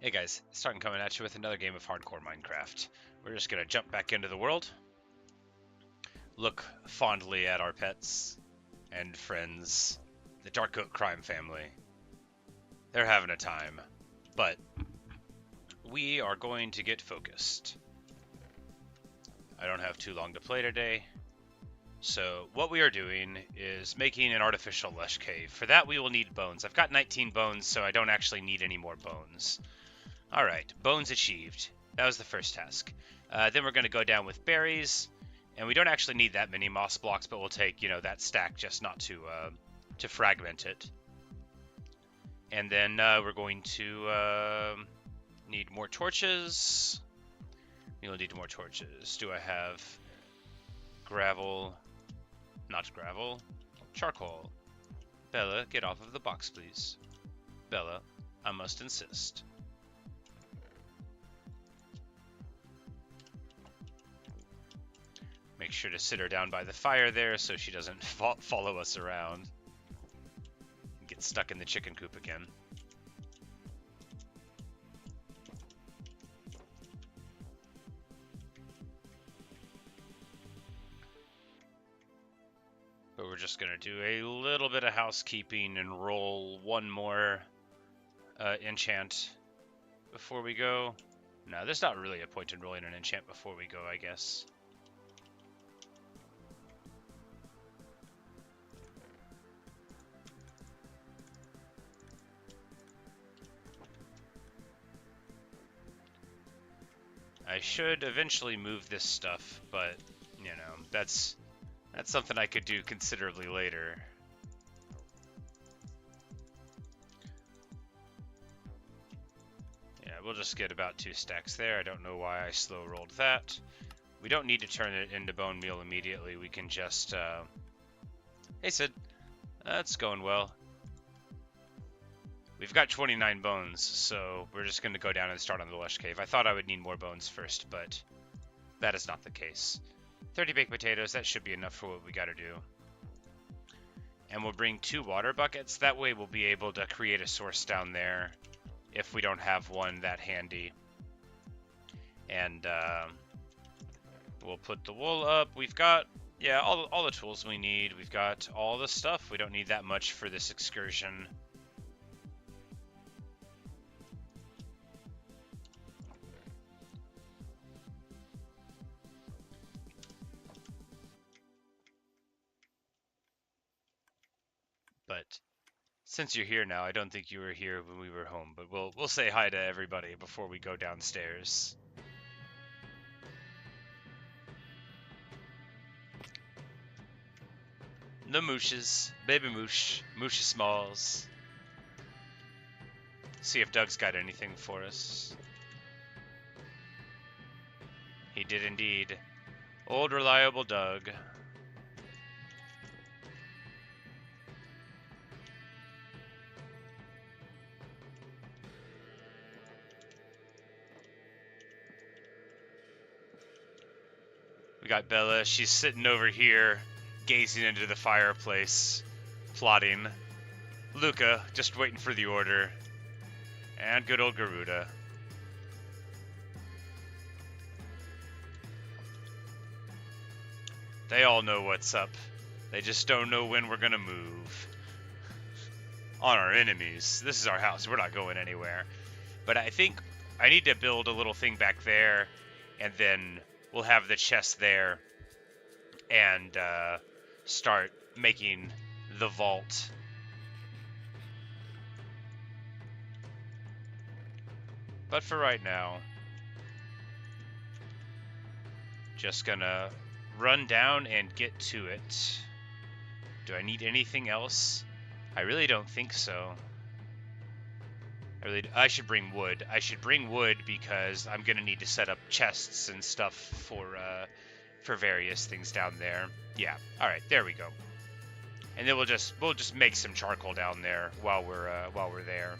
Hey guys, Starting coming at you with another game of hardcore Minecraft. We're just gonna jump back into the world, look fondly at our pets and friends, the Dark Oak crime family. They're having a time, but we are going to get focused. I don't have too long to play today, so what we are doing is making an artificial lush cave. For that we will need bones. I've got 19 bones, so I don't actually need any more bones. Alright, bones achieved. That was the first task. Then we're going to go down with berries, and we don't actually need that many moss blocks, but we'll take, that stack just not to fragment it. And then we're going to need more torches. We'll need more torches. Do I have gravel? Not gravel. Charcoal. Bella, get off of the box, please. Bella, I must insist. Make sure to sit her down by the fire there so she doesn't follow us around. Get stuck in the chicken coop again. But we're just going to do a little bit of housekeeping and roll one more enchant before we go. No, there's not really a point in rolling an enchant before we go, I guess. I should eventually move this stuff, but, that's something I could do considerably later. Yeah, we'll just get about 2 stacks there. I don't know why I slow rolled that. We don't need to turn it into bone meal immediately. We can just, Hey Sid, that's going well. We've got 29 bones, so we're just going to go down and start on the Lush Cave. I thought I would need more bones first, but that is not the case. 30 baked potatoes, that should be enough for what we got to do. And we'll bring 2 water buckets. That way we'll be able to create a source down there if we don't have one that handy. And we'll put the wool up. We've got, yeah, all the tools we need. We've got all the stuff. We don't need that much for this excursion. But since you're here now, I don't think you were here when we were home, but we'll say hi to everybody before we go downstairs. The mooshes, baby moosh, mooshy smalls. See if Doug's got anything for us. He did indeed. Old reliable Doug. We got Bella. She's sitting over here, gazing into the fireplace, plotting. Luca, just waiting for the order. And good old Garuda. They all know what's up. They just don't know when we're gonna move. On our enemies. This is our house. We're not going anywhere. But I think I need to build a little thing back there, and then we'll have the chest there and start making the vault. But for right now, just gonna run down and get to it. Do I need anything else? I really don't think so. I should bring wood. I should bring wood because I'm gonna need to set up chests and stuff for various things down there. Yeah. All right. There we go. And then we'll just make some charcoal down there while we're there.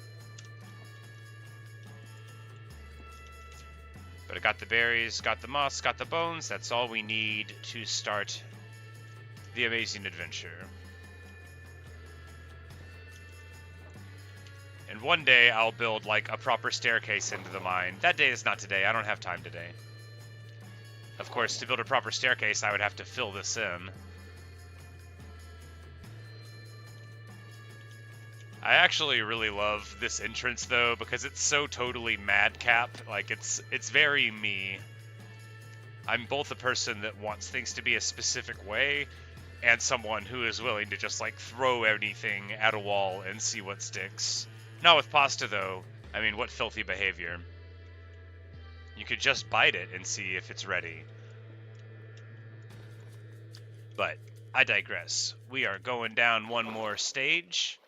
But I got the berries, got the moss, got the bones. That's all we need to start the amazing adventure. And And one day I'll build like a proper staircase into the mine. That day is not today. I don't have time today. Of course, to build a proper staircase, I would have to fill this in. I actually really love this entrance though, because it's so totally madcap. Like it's very me. I'm both a person that wants things to be a specific way, and someone who is willing to just like throw anything at a wall and see what sticks. Not with pasta though. I mean, what filthy behavior. You could just bite it and see if it's ready. But I digress. We are going down one more stage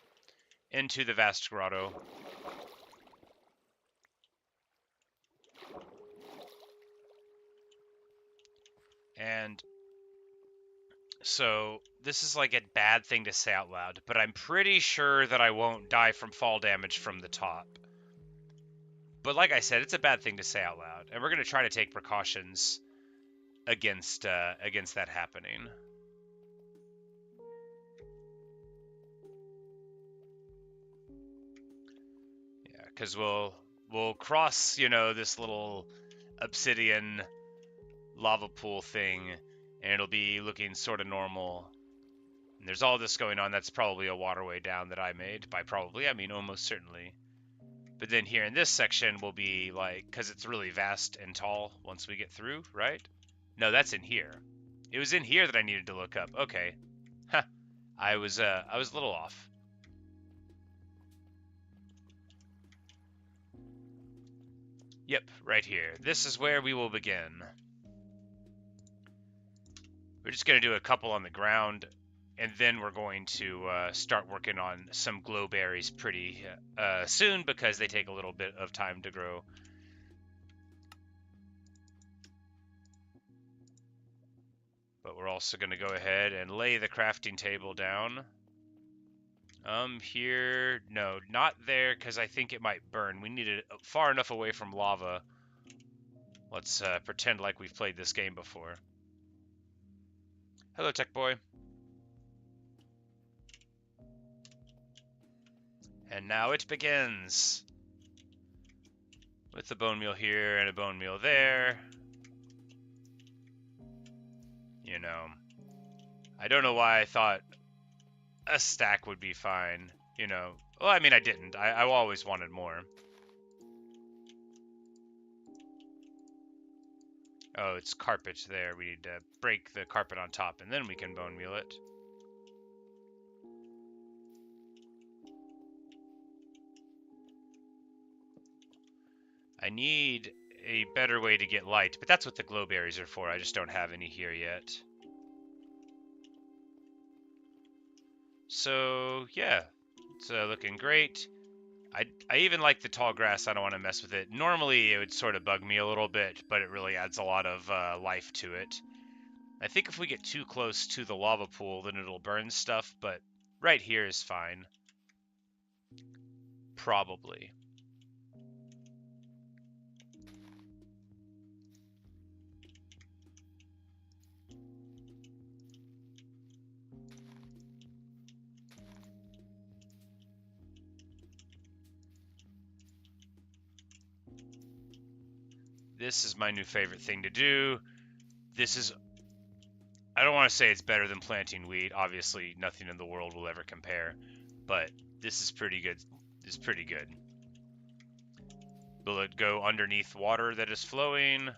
into the vast grotto. And so this is like a bad thing to say out loud, but I'm pretty sure that I won't die from fall damage from the top. But like I said, it's a bad thing to say out loud, and we're going to try to take precautions against that happening. Yeah, because we'll cross, you know, this little obsidian lava pool thing, and it'll be looking sort of normal. And there's all this going on. That's probably a waterway down that I made. By probably, I mean almost certainly. But then here in this section will be like, because it's really vast and tall once we get through, right? No, that's in here. It was in here that I needed to look up. Okay. Huh. I was a little off. Yep, right here. This is where we will begin. We're just going to do a couple on the ground, and then we're going to start working on some glowberries pretty soon, because they take a little bit of time to grow. But we're also going to go ahead and lay the crafting table down. Here, no, not there, because I think it might burn. We need it far enough away from lava. Let's pretend like we've played this game before. Hello, Tech Boy. And now it begins. With the bone meal here and a bone meal there. You know, I don't know why I thought a stack would be fine. You know, well, I mean, I didn't. I always wanted more. Oh, it's carpet there. We need to break the carpet on top, and then we can bone meal it. I need a better way to get light, but that's what the glowberries are for. I just don't have any here yet. So, yeah, it's looking great. I even like the tall grass. I don't want to mess with it. Normally, it would sort of bug me a little bit, but it really adds a lot of life to it. I think if we get too close to the lava pool, then it'll burn stuff, but right here is fine. Probably. This is my new favorite thing to do. This is... I don't want to say it's better than planting wheat. Obviously, nothing in the world will ever compare. But this is pretty good. It's pretty good. Will it go underneath water that is flowing?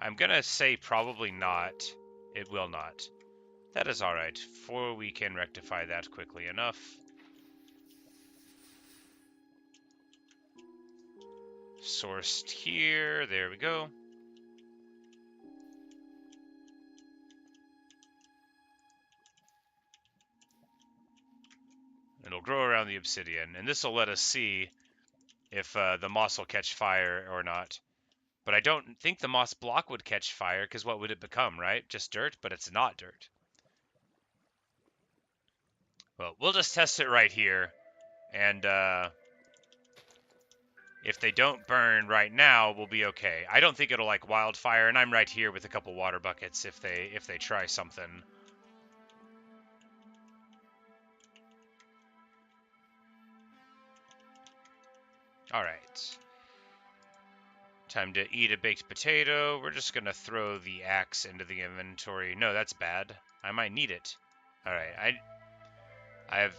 I'm going to say probably not. It will not. That is alright, for we can rectify that quickly enough. Sourced here. There we go. It'll grow around the obsidian, and this will let us see if the moss will catch fire or not. But I don't think the moss block would catch fire, because what would it become, right? Just dirt? But it's not dirt. Well, we'll just test it right here, and if they don't burn right now, we'll be okay. I don't think it'll like wildfire, and I'm right here with a couple water buckets if they try something. Alright. Time to eat a baked potato. We're just gonna throw the axe into the inventory. No, that's bad. I might need it. Alright, I have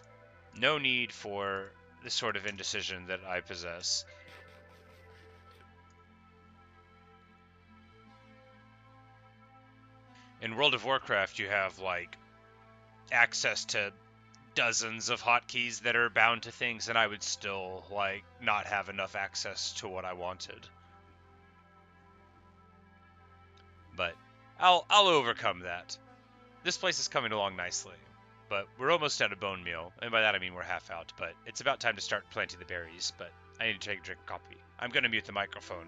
no need for the sort of indecision that I possess. In World of Warcraft, you have, like, access to dozens of hotkeys that are bound to things, and I would still, like, not have enough access to what I wanted. But I'll overcome that. This place is coming along nicely, but we're almost out of bone meal, and by that I mean we're half out, but it's about time to start planting the berries, but I need to take a drink of coffee. I'm gonna mute the microphone.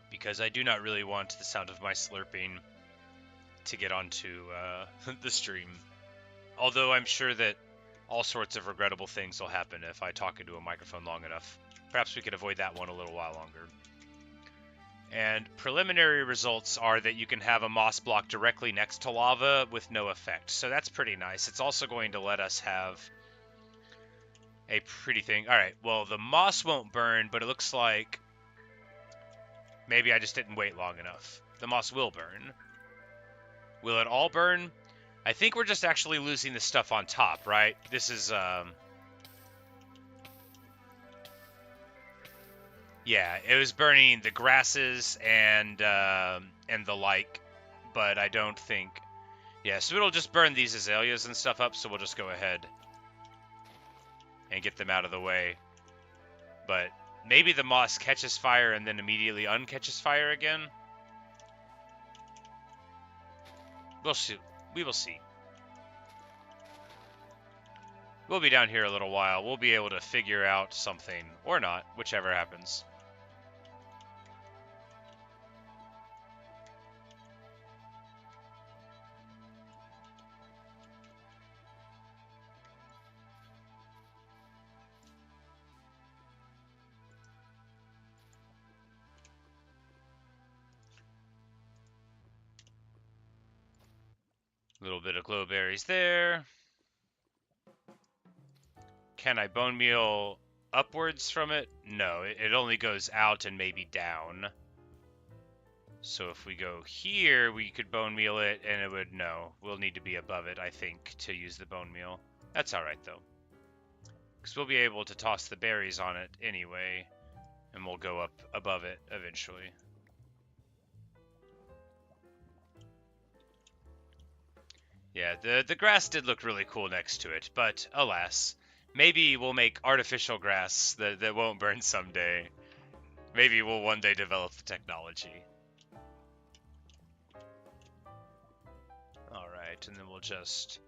Because I do not really want the sound of my slurping to get onto the stream. Although I'm sure that all sorts of regrettable things will happen if I talk into a microphone long enough. Perhaps we could avoid that one a little while longer. And preliminary results are that you can have a moss block directly next to lava with no effect. So that's pretty nice. It's also going to let us have a pretty thing. All right, well, the moss won't burn, but it looks like maybe I just didn't wait long enough. The moss will burn. Will it all burn? I think we're just actually losing the stuff on top, right? This is, yeah, it was burning the grasses and the like, but I don't think... Yeah, so it'll just burn these azaleas and stuff up, so we'll just go ahead and get them out of the way. But maybe the moss catches fire and then immediately uncatches fire again? We'll see. We will see. We'll be down here a little while. We'll be able to figure out something, or not, whichever happens. A little bit of glowberries there. Can I bone meal upwards from it? No, it only goes out and maybe down. So if we go here, we could bone meal it, and it would, no. We'll need to be above it, I think, to use the bone meal. That's alright, though. Because we'll be able to toss the berries on it anyway, and we'll go up above it eventually. Yeah, the grass did look really cool next to it, but alas, maybe we'll make artificial grass that won't burn someday. Maybe we'll one day develop the technology. Alright, and then we'll just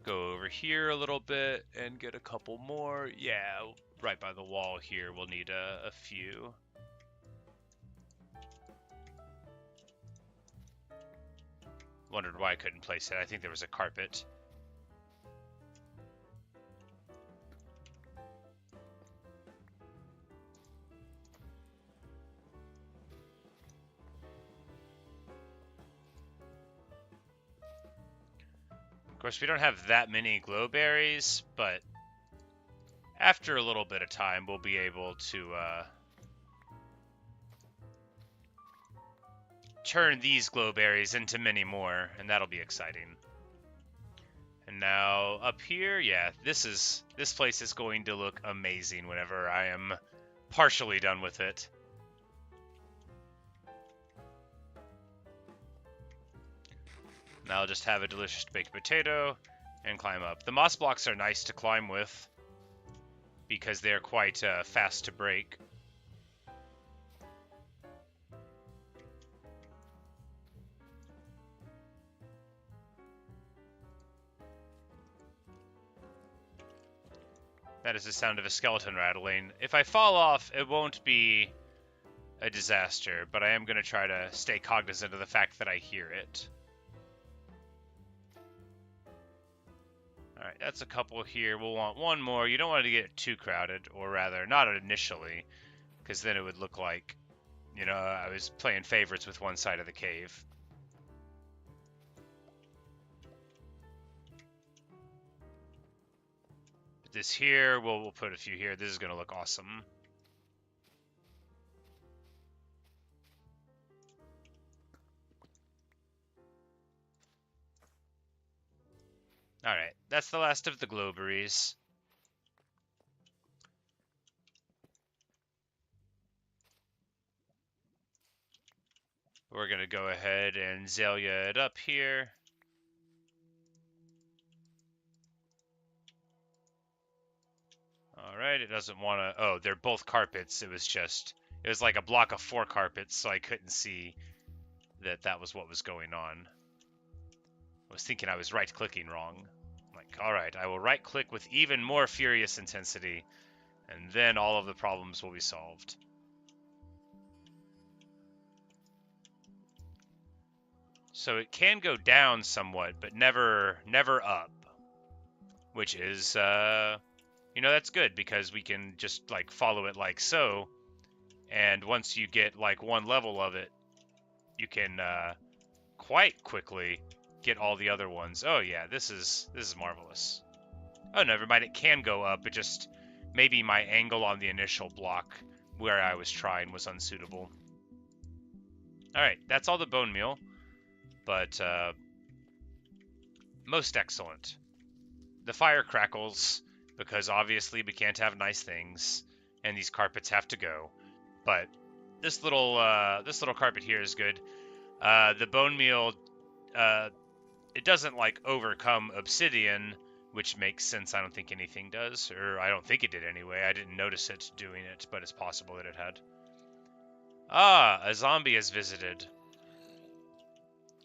go over here a little bit and get a couple more. Yeah, right by the wall here we'll need a few. Wondered why I couldn't place it. I think there was a carpet. Of course, we don't have that many glowberries, but after a little bit of time, we'll be able to turn these glowberries into many more, and that'll be exciting. And now up here, yeah, this place is going to look amazing whenever I am partially done with it. Now I'll just have a delicious baked potato and climb up. The moss blocks are nice to climb with because they're quite fast to break. That is the sound of a skeleton rattling. If I fall off, it won't be a disaster, but I am going to try to stay cognizant of the fact that I hear it. Alright, that's a couple here. We'll want one more. You don't want to get it too crowded, or rather, not initially, because then it would look like, you know, I was playing favorites with one side of the cave. this here. We'll put a few here. This is going to look awesome. Alright, that's the last of the glowberries. We're going to go ahead and azalea it up here. Alright, it doesn't want to... Oh, they're both carpets. It was like a block of 4 carpets, so I couldn't see that was what was going on. I was thinking I was right-clicking wrong. Like, alright, I will right-click with even more furious intensity, and then all of the problems will be solved. So it can go down somewhat, but never up. Which is, you know, that's good, because we can just, like, follow it like so. And once you get, like, one level of it, you can, quite quickly get all the other ones. Oh, yeah, this is marvelous. Oh, never mind, it can go up. It just, maybe my angle on the initial block where I was trying was unsuitable. Alright, that's all the bone meal. But, most excellent. The fire crackles, because obviously we can't have nice things, and these carpets have to go. But this little carpet here is good. The bone meal, it doesn't like overcome obsidian, which makes sense. I don't think anything does, or I don't think it did anyway. I didn't notice it doing it, but it's possible that it had. Ah, a zombie has visited.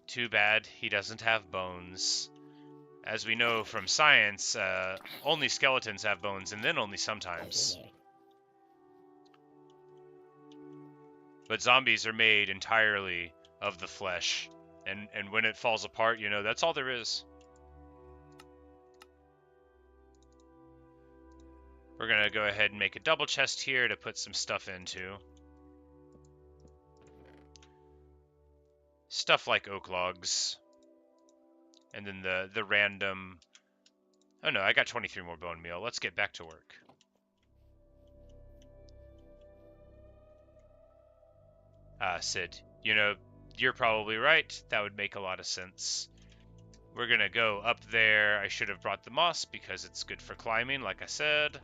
Too bad he doesn't have bones. As we know from science, only skeletons have bones, and then only sometimes. But zombies are made entirely of the flesh, and when it falls apart, you know, that's all there is. We're going to go ahead and make a double chest here to put some stuff into. Stuff like oak logs. And then the random... Oh no, I got 23 more bone meal. Let's get back to work. Sid, you know, you're probably right. That would make a lot of sense. We're gonna go up there. I should have brought the moss because it's good for climbing, like I said.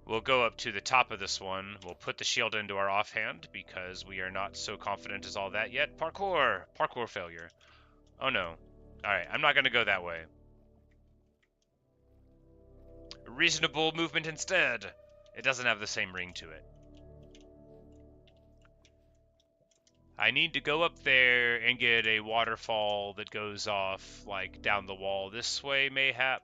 We'll go up to the top of this one. We'll put the shield into our offhand because we are not so confident as all that yet. Parkour! Parkour failure. Oh no. Alright, I'm not gonna go that way. Reasonable movement instead. It doesn't have the same ring to it. I need to go up there and get a waterfall that goes off, like, down the wall this way, mayhap.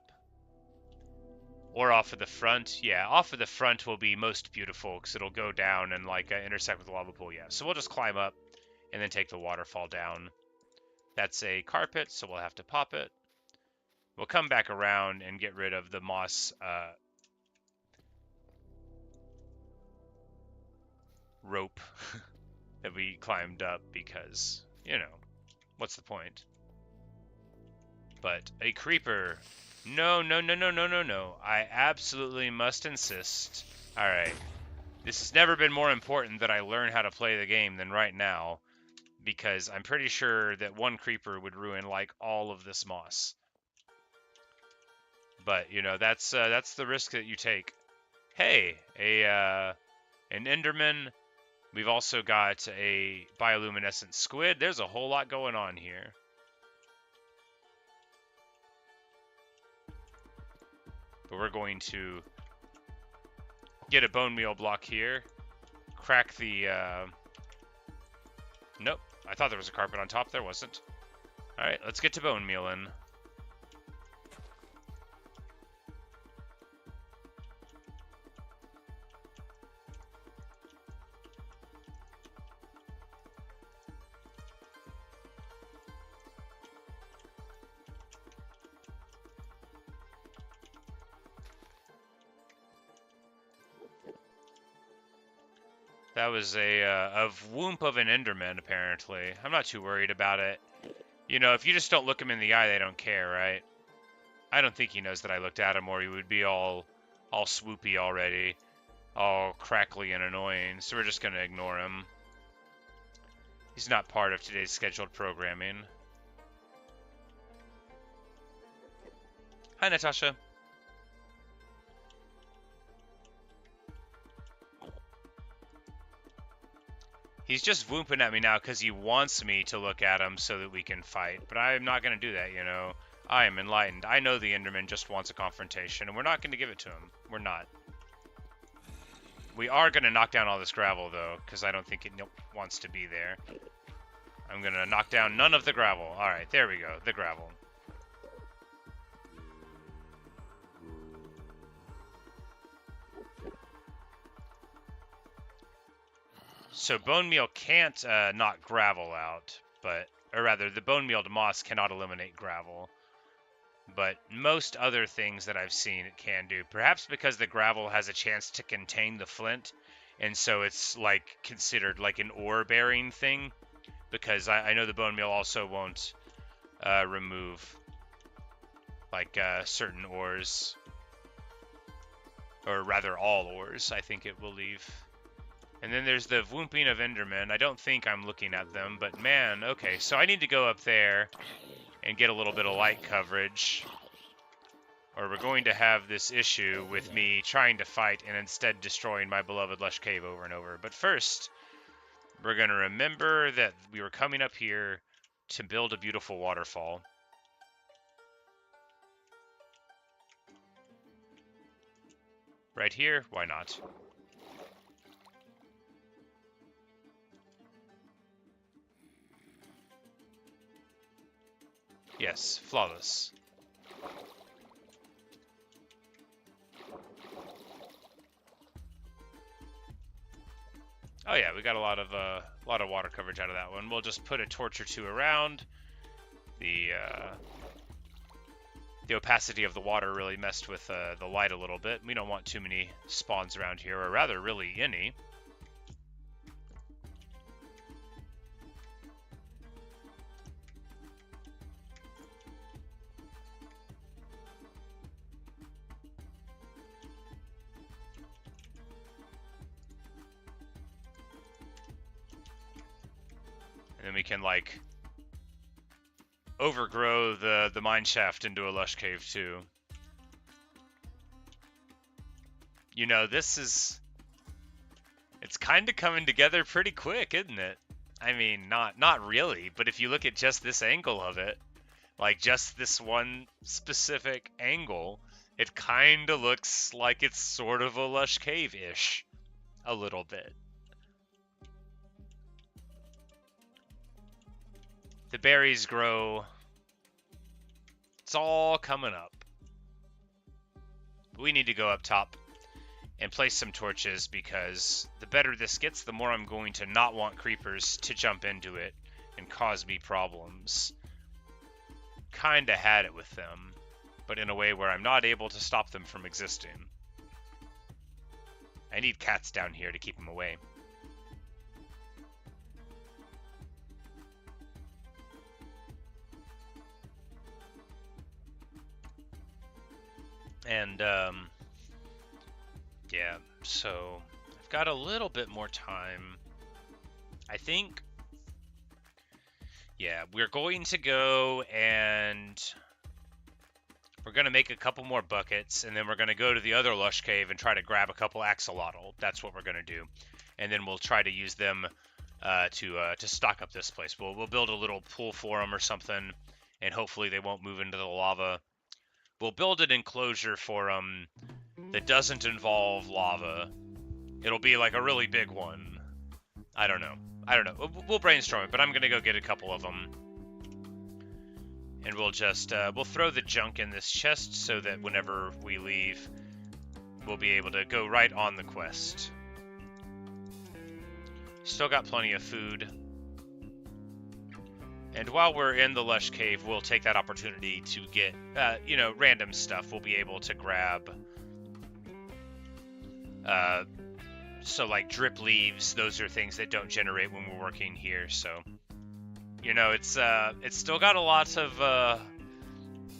Or off of the front. Yeah, off of the front will be most beautiful, because it'll go down and, like, intersect with the lava pool. Yeah, so we'll just climb up and then take the waterfall down. That's a carpet, so we'll have to pop it. We'll come back around and get rid of the moss rope that we climbed up because, you know, what's the point? But a creeper. No, no, no, no, no, no, no. I absolutely must insist. Alright. This has never been more important that I learn how to play the game than right now, because I'm pretty sure that one creeper would ruin, like, all of this moss. But, you know, that's the risk that you take. Hey, an Enderman. We've also got a bioluminescent squid. There's a whole lot going on here. But we're going to get a bone meal block here. Crack the... Nope. I thought there was a carpet on top. There wasn't. Alright, let's get to bone meal in. That was a whoomp of an Enderman, apparently. I'm not too worried about it. You know, if you just don't look them in the eye, they don't care, right? I don't think he knows that I looked at him, or he would be all swoopy already, all crackly and annoying. So we're just going to ignore him. He's not part of today's scheduled programming. Hi, Natasha. He's just whooping at me now because he wants me to look at him so that we can fight. But I'm not going to do that, you know. I am enlightened. I know the Enderman just wants a confrontation, and we're not going to give it to him. We're not. We are going to knock down all this gravel, though, because I don't think it wants to be there. I'm going to knock down none of the gravel. Alright, there we go. The gravel. So bone meal can't knock gravel out, or rather, the bone mealed moss cannot eliminate gravel. But most other things that I've seen it can do. Perhaps because the gravel has a chance to contain the flint, and so it's like considered like an ore-bearing thing. Because I know the bone meal also won't remove like certain ores, or rather all ores. I think it will leave. And then there's the whooping of Endermen. I don't think I'm looking at them, but man, okay. So I need to go up there and get a little bit of light coverage, or we're going to have this issue with me trying to fight and instead destroying my beloved Lush Cave over and over. But first, we're going to remember that we were coming up here to build a beautiful waterfall. Right here? Why not? Yes, flawless. Oh yeah, we got a lot of water coverage out of that one. We'll just put a torch or two around. The opacity of the water really messed with the light a little bit. We don't want too many spawns around here, or rather, really any. And then we can, like, overgrow the mine shaft into a lush cave, too. You know, it's kind of coming together pretty quick, isn't it? I mean, not really, but if you look at just this angle of it, like just this one specific angle, it kind of looks like it's sort of a lush cave-ish. A little bit. The berries grow. It's all coming up. We need to go up top and place some torches, because the better this gets, the more I'm going to not want creepers to jump into it and cause me problems. Kinda had it with them, but in a way where I'm not able to stop them from existing. I need cats down here to keep them away. And, yeah, so I've got a little bit more time. I think, yeah, we're going to go and we're going to make a couple more buckets, and then we're going to go to the other lush cave and try to grab a couple axolotl. That's what we're going to do. And then we'll try to use them to stock up this place. We'll build a little pool for them or something, and hopefully they won't move into the lava. We'll build an enclosure for them that doesn't involve lava. It'll be like a really big one. I don't know. We'll brainstorm it, but I'm going to go get a couple of them. And we'll just, we'll throw the junk in this chest so that whenever we leave, we'll be able to go right on the quest. Still got plenty of food. And while we're in the Lush Cave, we'll take that opportunity to get, you know, random stuff. We'll be able to grab, so like drip leaves. Those are things that don't generate when we're working here. So, you know, it's still got a lot of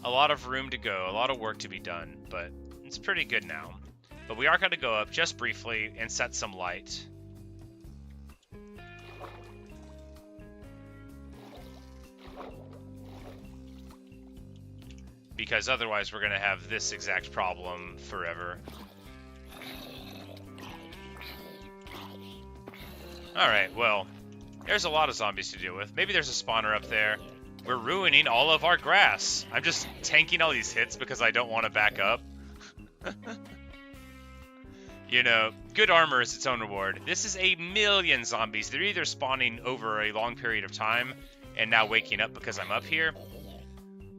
A lot of room to go, a lot of work to be done, but it's pretty good now. But we are going to go up just briefly and set some light. Because otherwise we're going to have this exact problem forever. Alright, well, there's a lot of zombies to deal with. Maybe there's a spawner up there. We're ruining all of our grass. I'm just tanking all these hits because I don't want to back up. You know, good armor is its own reward. This is 1,000,000 zombies. They're either spawning over a long period of time and now waking up because I'm up here,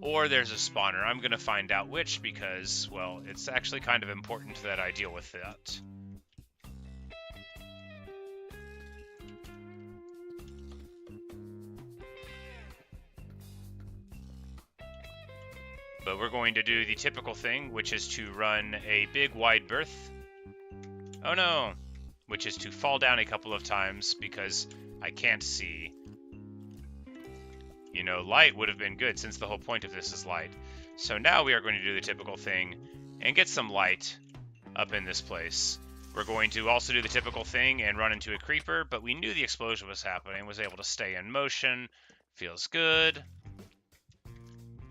or there's a spawner. I'm going to find out which because, well, it's actually kind of important that I deal with that. But we're going to do the typical thing, which is to run a big wide berth. Oh no! Which is to fall down a couple of times because I can't see. You know, light would have been good since the whole point of this is light. So now we are going to do the typical thing and get some light up in this place. We're going to also do the typical thing and run into a creeper, but we knew the explosion was happening, was able to stay in motion. Feels good.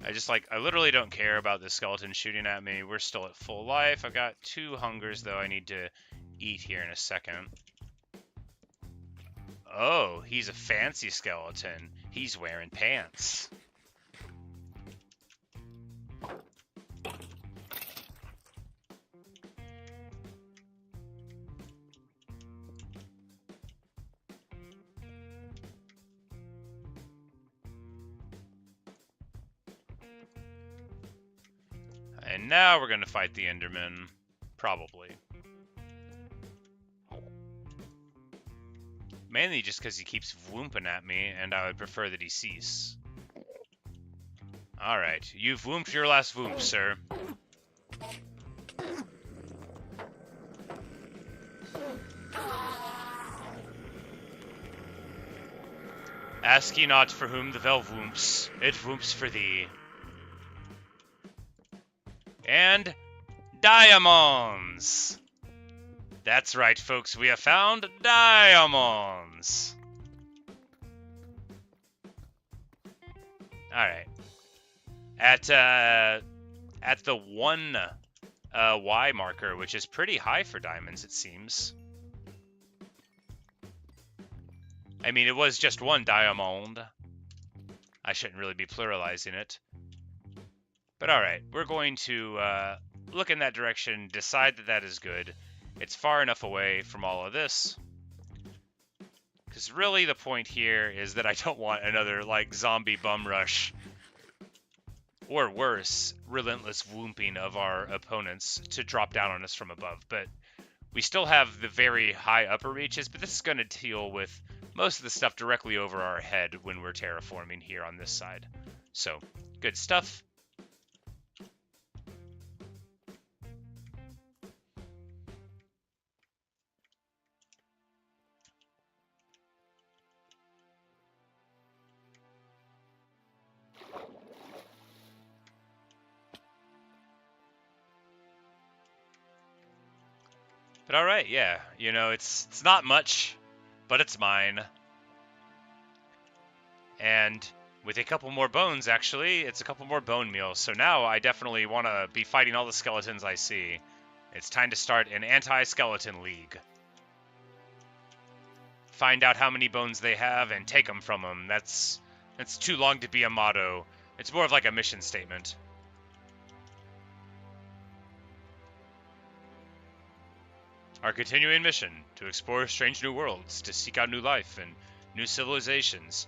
I literally don't care about this skeleton shooting at me. We're still at full life. I've got 2 hungers, though. I need to eat here in a second. Oh, he's a fancy skeleton. He's wearing pants. And now we're going to fight the Enderman. Probably. Mainly just because he keeps whooping at me, and I would prefer that he cease. Alright, you've whoomped your last whoomp, sir. Ask ye not for whom the bell whoops, it whoops for thee. And diamonds! That's right, folks, we have found diamonds! Alright. At the 1 Y marker, which is pretty high for diamonds, it seems. I mean, it was just 1 diamond. I shouldn't really be pluralizing it. But alright, we're going to look in that direction, decide that that is good. It's far enough away from all of this. Because really the point here is that I don't want another, like, zombie bum rush. Or worse, relentless whooping of our opponents to drop down on us from above. But we still have the very high upper reaches, but this is going to deal with most of the stuff directly over our head when we're terraforming here on this side. So, good stuff. But alright, yeah, you know, it's not much, but it's mine. And with a couple more bones, actually, it's a couple more bone meal. So now I definitely want to be fighting all the skeletons I see. It's time to start an anti-skeleton league. Find out how many bones they have and take them from them. That's too long to be a motto. It's more of like a mission statement. Our continuing mission, to explore strange new worlds, to seek out new life and new civilizations,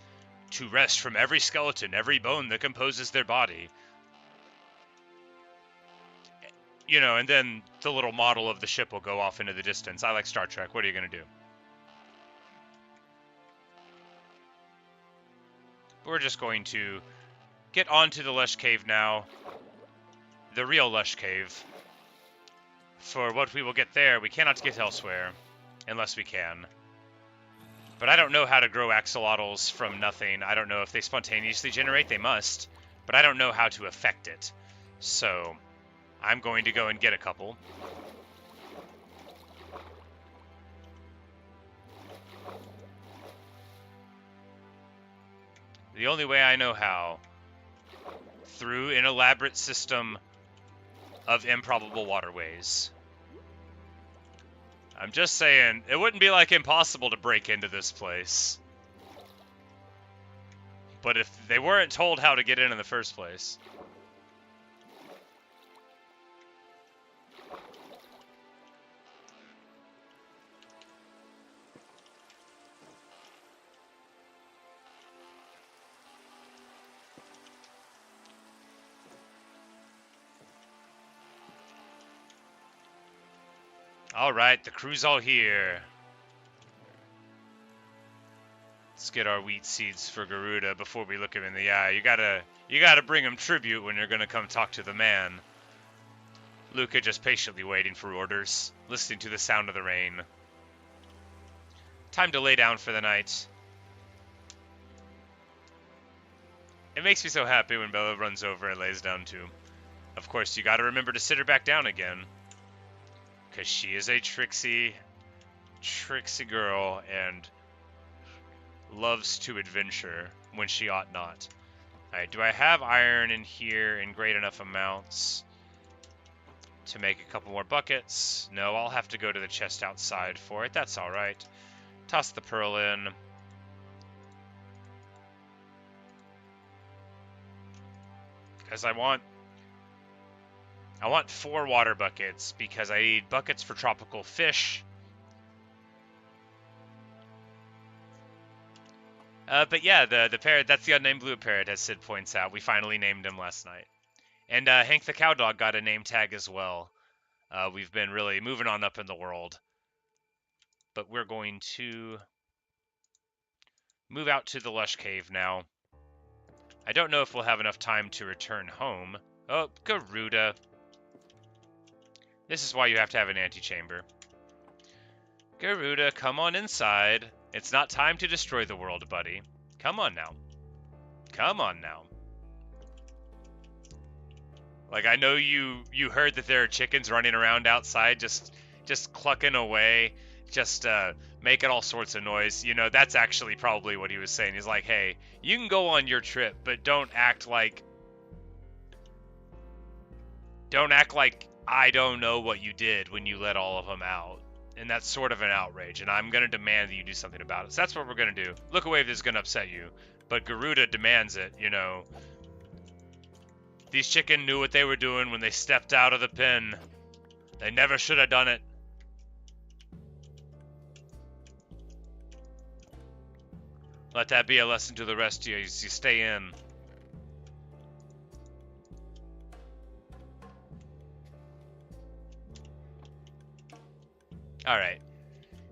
to wrest from every skeleton, every bone that composes their body. You know, and then the little model of the ship will go off into the distance. I like Star Trek. What are you going to do? We're just going to get onto the Lush Cave now. The real Lush Cave. For what we will get there, we cannot get elsewhere, unless we can. But I don't know how to grow axolotls from nothing. I don't know if they spontaneously generate. They must. but I don't know how to affect it. So I'm going to go and get a couple. The only way I know how, through an elaborate system of improbable waterways. I'm just saying, it wouldn't be like impossible to break into this place. But if they weren't told how to get in the first place. Alright, the crew's all here. Let's get our wheat seeds for Garuda before we look him in the eye. You gotta bring him tribute when you're gonna come talk to the man. Luca just patiently waiting for orders, listening to the sound of the rain. Time to lay down for the night. It makes me so happy when Bella runs over and lays down too. Of course, you gotta remember to sit her back down again. Because she is a tricksy girl and loves to adventure when she ought not. Alright, do I have iron in here in great enough amounts to make a couple more buckets? No, I'll have to go to the chest outside for it. That's alright. Toss the pearl in. Because I want 4 water buckets because I need buckets for tropical fish. But yeah, the parrot, that's the unnamed blue parrot, as Sid points out. We finally named him last night. And Hank the cow dog got a name tag as well. We've been really moving on up in the world. But we're going to move out to the Lush Cave now. I don't know if we'll have enough time to return home. Oh, Garuda. This is why you have to have an antechamber. Garuda, come on inside. It's not time to destroy the world, buddy. Come on now. Come on now. Like, I know you heard that there are chickens running around outside just clucking away, just making all sorts of noise. You know, that's actually probably what he was saying. He's like, hey, you can go on your trip, but don't act like I don't know what you did when you let all of them out. And that's sort of an outrage, and I'm going to demand that you do something about it. So that's what we're going to do. Look away if this is going to upset you, but Garuda demands it, you know. These chicken knew what they were doing when they stepped out of the pen. They never should have done it. Let that be a lesson to the rest of you as you stay in. Alright.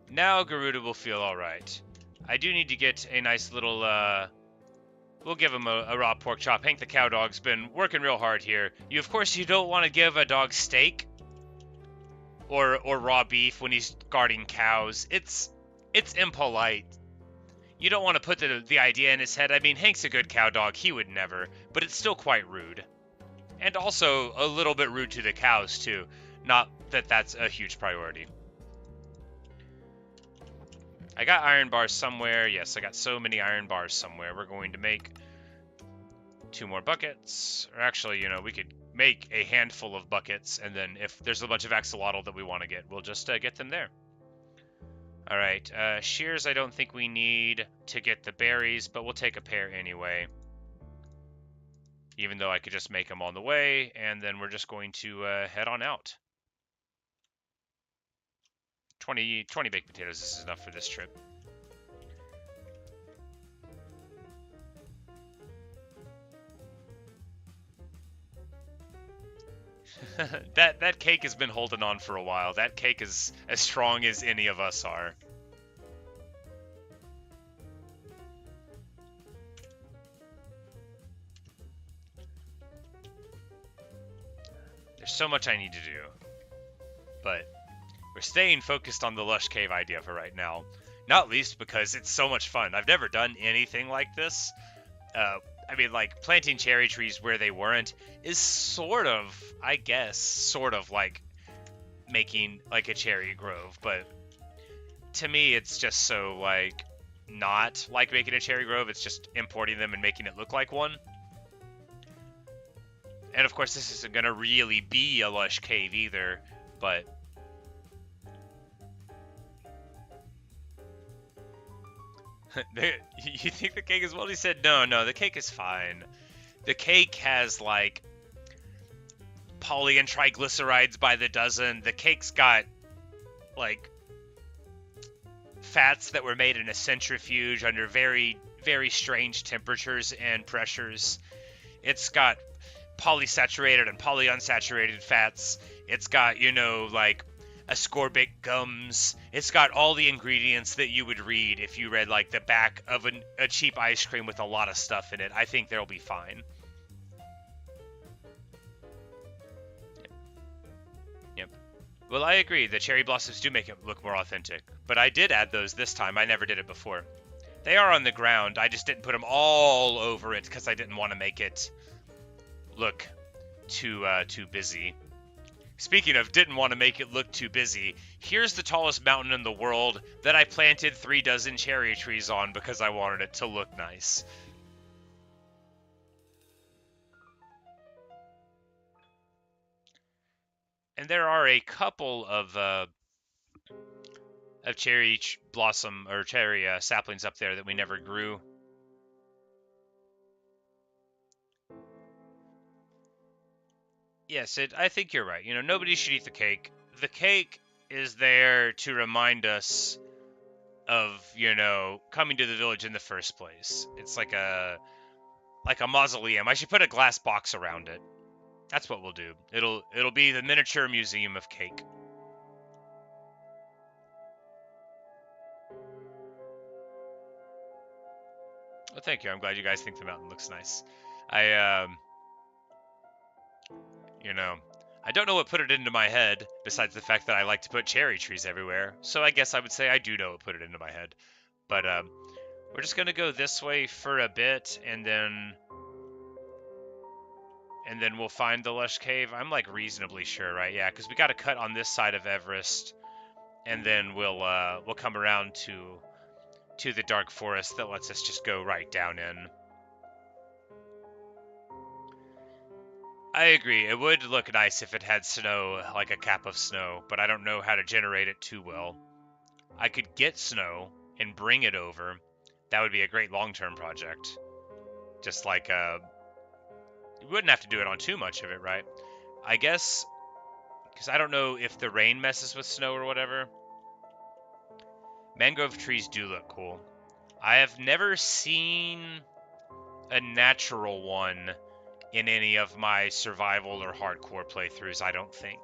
Now Garuda will feel alright. I do need to get a nice little, we'll give him a raw pork chop. Hank the cow dog's been working real hard here. Of course, you don't want to give a dog steak or raw beef when he's guarding cows. It's impolite. You don't want to put the idea in his head. I mean, Hank's a good cow dog. He would never. But it's still quite rude. And also a little bit rude to the cows, too. Not that that's a huge priority. I got iron bars somewhere. Yes, I got so many iron bars somewhere. We're going to make 2 more buckets. Or actually, you know, we could make a handful of buckets, and then if there's a bunch of axolotl that we want to get, we'll just get them there. Alright, shears I don't think we need to get the berries, but we'll take a pair anyway. Even though I could just make them on the way, and then we're just going to head on out. 20 baked potatoes is enough for this trip. That cake has been holding on for a while. That cake is as strong as any of us are. There's so much I need to do. But we're staying focused on the Lush Cave idea for right now. Not least because it's so much fun. I've never done anything like this. I mean, like, planting cherry trees where they weren't is sort of, I guess, sort of like making, like, a cherry grove. But to me, it's just so, like, not like making a cherry grove. It's just importing them and making it look like one. And, of course, this isn't going to really be a lush cave either, but... You think the cake is well? He said, no, the cake is fine. The cake has, like, poly and triglycerides by the dozen. The cake's got, like, fats that were made in a centrifuge under very, very strange temperatures and pressures. It's got polysaturated and polyunsaturated fats. It's got, you know, like, ascorbic gums. It's got all the ingredients that you would read if you read, like, the back of a cheap ice cream with a lot of stuff in it. I think they'll be fine. Yep. Well, I agree. The cherry blossoms do make it look more authentic. But I did add those this time. I never did it before. They are on the ground. I just didn't put them all over it because I didn't want to make it look too busy. Speaking of didn't want to make it look too busy, here's the tallest mountain in the world that I planted 3 dozen cherry trees on because I wanted it to look nice. And there are a couple of cherry blossom or cherry saplings up there that we never grew. Yes, I think you're right. You know, nobody should eat the cake. The cake is there to remind us of, you know, coming to the village in the first place. It's like a mausoleum. I should put a glass box around it. That's what we'll do. It'll be the miniature museum of cake. Well, thank you. I'm glad you guys think the mountain looks nice. You know, I don't know what put it into my head, besides the fact that I like to put cherry trees everywhere. So I guess I would say I do know what put it into my head. But we're just gonna go this way for a bit, and then we'll find the lush cave. I'm like reasonably sure, right? Yeah, because we got to cut on this side of Everest, and then we'll come around to the dark forest that lets us just go right down in. I agree. It would look nice if it had snow, like a cap of snow, but I don't know how to generate it too well. I could get snow and bring it over. That would be a great long-term project. Just like, you wouldn't have to do it on too much of it, right? I guess, because I don't know if the rain messes with snow or whatever. Mangrove trees do look cool. I have never seen a natural one in any of my survival or hardcore playthroughs, I don't think.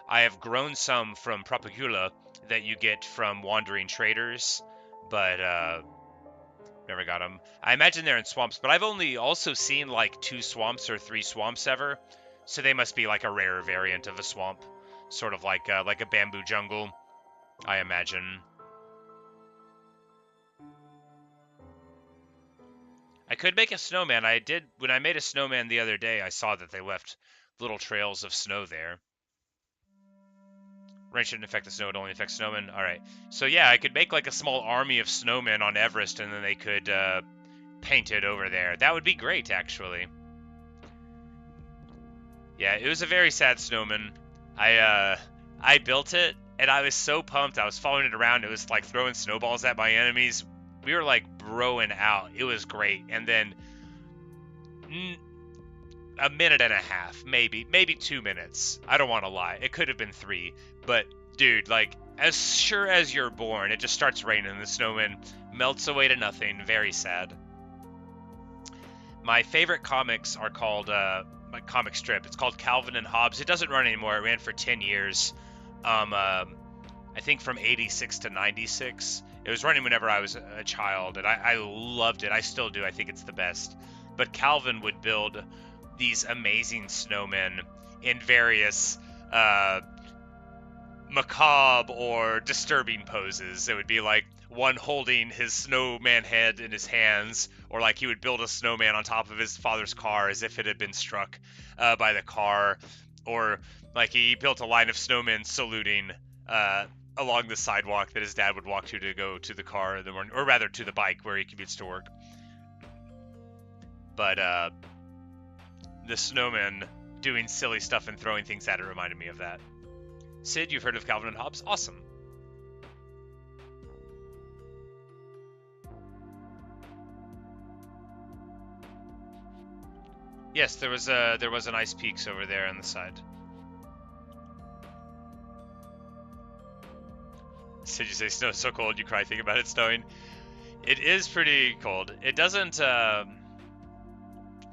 I have grown some from propagula that you get from wandering traders, but never got them. I imagine they're in swamps, but I've only also seen like 2 swamps or 3 swamps ever, so they must be like a rare variant of a swamp, sort of like a bamboo jungle, I imagine. I could make a snowman. I did, when I made a snowman the other day, I saw that they left little trails of snow there. Rain shouldn't affect the snow, it only affects snowmen. Alright, so yeah, I could make like a small army of snowmen on Everest, and then they could paint it over there. That would be great, actually. Yeah, it was a very sad snowman. I built it, and I was so pumped. I was following it around. It was like throwing snowballs at my enemies. We were like broing out. It was great. And then a minute and a half, maybe 2 minutes. I don't want to lie. It could have been 3. But dude, like, as sure as you're born, it just starts raining and the snowman melts away to nothing. Very sad. My favorite comics are called, my comic strip. It's called Calvin and Hobbes. It doesn't run anymore. It ran for 10 years. I think from 86 to 96. It was running whenever I was a child, and I loved it. I still do. I think it's the best. But Calvin would build these amazing snowmen in various macabre or disturbing poses. It would be like one holding his snowman head in his hands, or like he would build a snowman on top of his father's car as if it had been struck by the car, or like he built a line of snowmen saluting along the sidewalk that his dad would walk to go to the car in the morning, or rather to the bike where he commutes to work. But the snowman doing silly stuff and throwing things at it reminded me of that. Sid, you've heard of Calvin and Hobbes? Awesome. Yes, there was an Ice Peaks over there on the side. Sid, you say snow's so cold you cry thinking about it snowing. It is pretty cold. It doesn't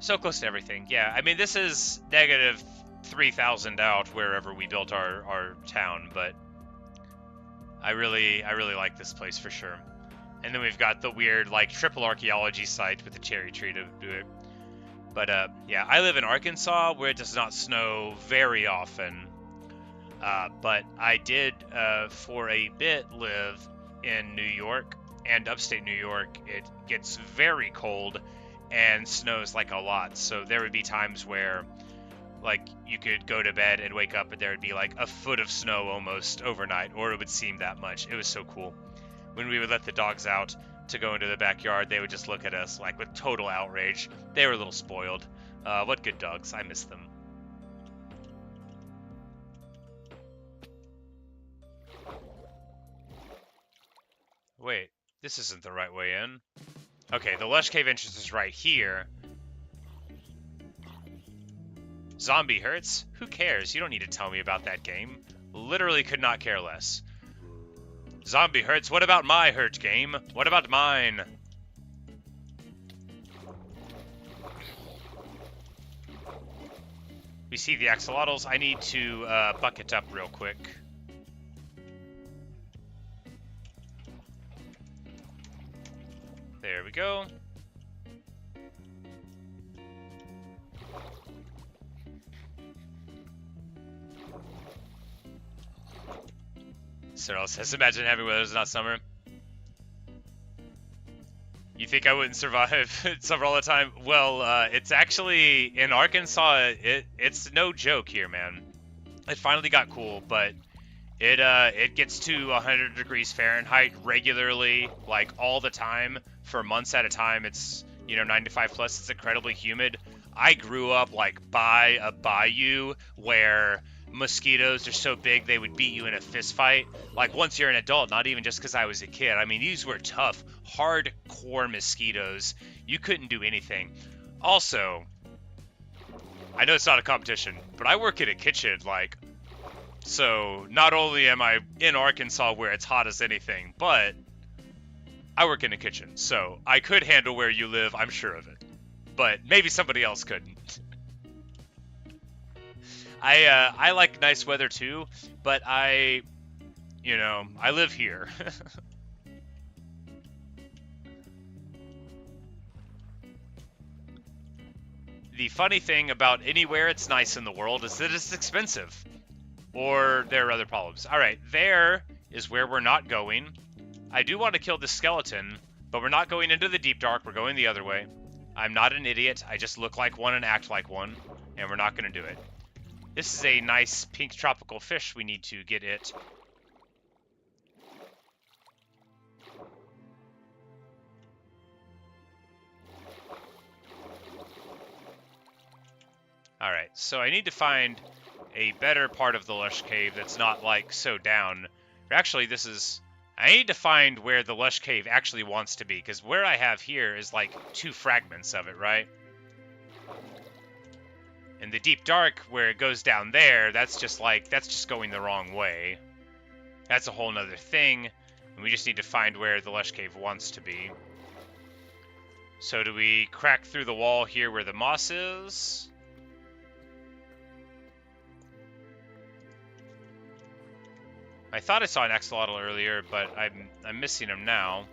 so close to everything. Yeah, I mean this is negative 3,000 out wherever we built our town, but I really like this place for sure. And then we've got the weird like triple archaeology site with the cherry tree to do it. But yeah, I live in Arkansas where it does not snow very often. But I did for a bit live in New York and upstate New York. It gets very cold and snows like a lot. So there would be times where like you could go to bed and wake up and there would be like a foot of snow almost overnight, or it would seem that much. It was so cool. When we would let the dogs out to go into the backyard, they would just look at us like with total outrage. They were a little spoiled. What good dogs. I miss them. Wait, this isn't the right way in. Okay, the Lush Cave entrance is right here. Zombie hurts? Who cares? You don't need to tell me about that game. Literally could not care less. Zombie hurts? What about my hurt game? What about mine? We see the axolotls. I need to bucket up real quick. There we go. Cyril says, imagine having weather is not summer. You think I wouldn't survive summer all the time? Well, it's actually, in Arkansas, it's no joke here, man. It finally got cool, but it gets to 100 degrees Fahrenheit regularly, like all the time, for months at a time. It's, 95 plus. It's incredibly humid. I grew up like by a bayou where mosquitoes are so big they would beat you in a fist fight. Like once you're an adult, not even just because I was a kid. I mean, these were tough, hardcore mosquitoes. You couldn't do anything. Also, I know it's not a competition, but I work in a kitchen, so not only am I in Arkansas where it's hot as anything, but I work in a kitchen, so I could handle where you live, I'm sure of it. But maybe somebody else couldn't. I like nice weather too, but I live here. The funny thing about anywhere it's nice in the world is that it's expensive. Or there are other problems. Alright, there is where we're not going. I do want to kill this skeleton, but we're not going into the deep dark, we're going the other way. I'm not an idiot, I just look like one and act like one, and we're not going to do it. This is a nice pink tropical fish, we need to get it. Alright, so I need to find a better part of the Lush Cave that's not, so down. Actually, I need to find where the Lush Cave actually wants to be, because where I have here is, 2 fragments of it, right? And the Deep Dark, where it goes down there, that's just going the wrong way. That's a whole nother thing, and we just need to find where the Lush Cave wants to be. So do we crack through the wall here where the moss is? I thought I saw an axolotl earlier, but I'm missing him now.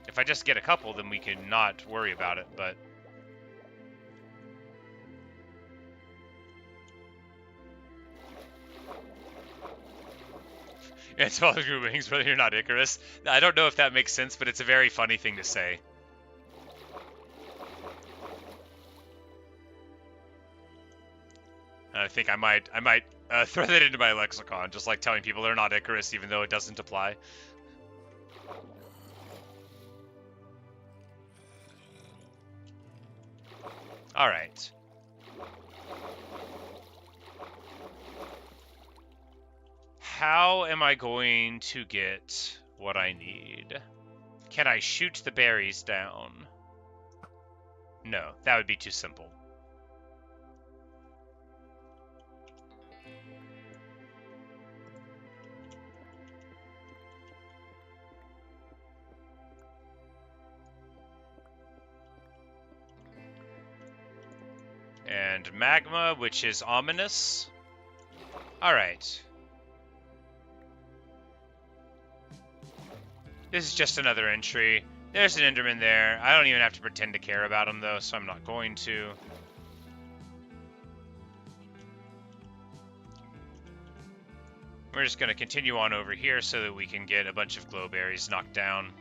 If I just get a couple, then we can not worry about it, but... It's all your wings, whether you're not Icarus. I don't know if that makes sense, but it's a very funny thing to say. I think I might throw that into my lexicon, just like telling people they're not Icarus, even though it doesn't apply. All right. How am I going to get what I need? Can I shoot the berries down? No, that would be too simple. And magma, which is ominous. Alright. This is just another entry. There's an Enderman there. I don't even have to pretend to care about him, though, so I'm not going to. We're just going to continue on over here so that we can get a bunch of glowberries knocked down.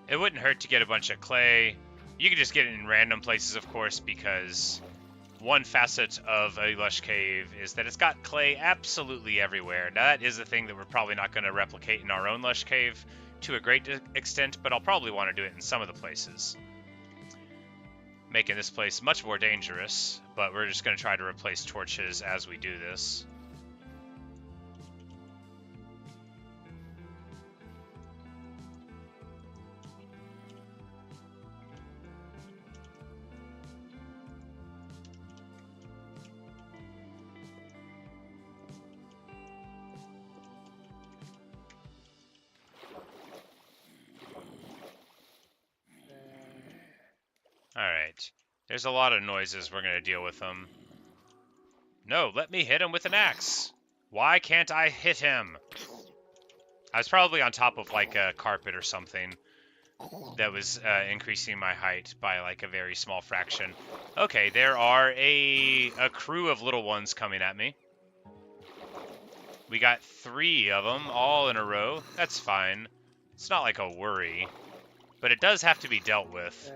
It wouldn't hurt to get a bunch of clay. You can just get it in random places, of course, because one facet of a Lush cave is that it's got clay absolutely everywhere. Now, that is a thing that we're probably not going to replicate in our own Lush cave to a great extent, but I'll probably want to do it in some of the places. Making this place much more dangerous, but we're just going to try to replace torches as we do this. Alright. There's a lot of noises. We're going to deal with them. No, let me hit him with an axe. Why can't I hit him? I was probably on top of, like, a carpet or something that was increasing my height by, like, a very small fraction. Okay, there are a crew of little ones coming at me. We got 3 of them all in a row. That's fine. It's not like a worry. But it does have to be dealt with.